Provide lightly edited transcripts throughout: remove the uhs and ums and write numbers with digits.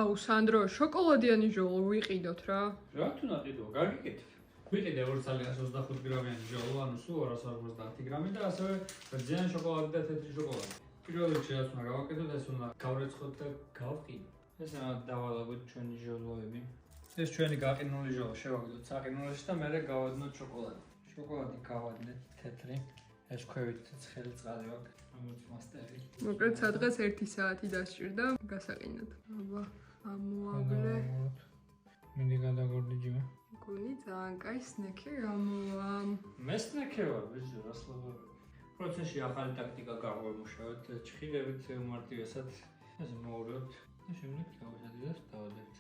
აუ, სანდრო, შოკოლადიანი ჟოლო ვიყიდოთ რა. რა თუ ნაყიდო, გაგიკეთებ. ვიყიდე 225 გრამიანი ჟოლო, ანუ სულ 250 გრამი და ასევე რძიანი შოკოლადი და თეთრი შოკოლადი. პირველ რიგში რაც უნდა გავაკეთოთ, ეს უნდა გავრეცხოთ და გავყინოთ. ეს დავალაგოთ ჩვენი ჟოლოები. ეს ჩვენი გაყინული ჟოლო შევაგდოთ საყინულში და მერე გავადნოთ შოკოლადი. შოკოლადი გავადნეთ თეთრი. ეს ქვევით ცხელი წყალი აქვს, რომელიც მასტერი. მოკლედ სადღაც 1 საათი დასჭირდა გასაყინოთ. აბა, ამოავლე. მინდი გადაგორდი ჯიმა. გონი ძალიან კაი სნექი გამოვა. მე სნექი ვარ, ბიჭო, რა სლაბოები. პროცესში ახალი ტაქტიკა გავამუშავეთ, ჩხილებით უმარტივესად ესე მოვურევთ და შემდეგ გავაზრდეთ და დავადებთ.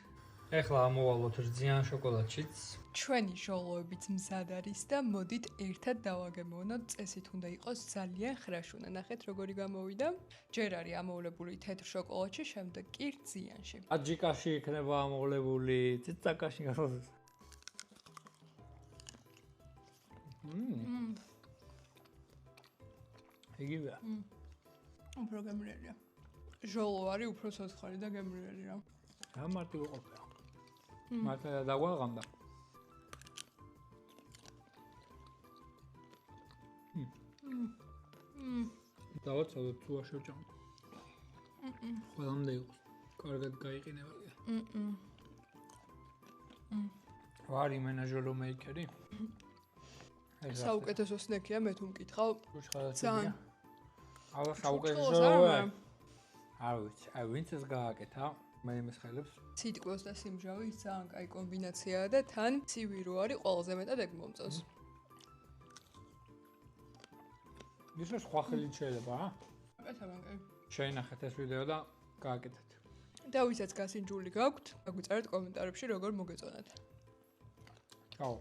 ეხლა ამოვალოთ რძიან შოკოლადშიც. ჩვენი ჟოლოებიც მზად არის და მოდით ერთად დავაგემოვნოთ. წესით უნდა იყოს ძალიან ხრაშუნა. ნახეთ როგორი გამოვიდა. ჯერ არის ამოვლებული თეთრ შოკოლადში, შემდეგ კი რძიანში. აჯიკაში იქნება ამოვლებული, ციცაკაში გასულს. იგივეა. უფრო გემრიელია. ჟოლო არის უფრო ცოცხალი და გემრიელი რა. რა მარტივი ყოფილა. მართლა დაგვაღამდა. დავაცალოთ თუ არ შევჭამთ. ყველამდე იყოს. კარგად გაიყინება. ვარ იმენა ჟოლო მეიკერი. საუკეთესო სნექია, მე თუ მკითხავ. ძალიან. ალა საუკეთესო ჟოლოა. არ ვიცი, აი ვინც ეს გააკეთა, მე იმას ხელებს. ციტკოს და სიმჟავის ძალიან კაი კომბინაციაა და თან ცივი რო არის ყველაზე მეტად ეგ მომწონს. ისე სხვა ხელით შეიძლება, რა? აკეთებენ კაი. შეინახეთ ეს ვიდეო და გააკეთეთ. და ვისაც გასინჯული გაქვთ, აგვიწერეთ კომენტარებში როგორ მოგეწონათ. ჩაო.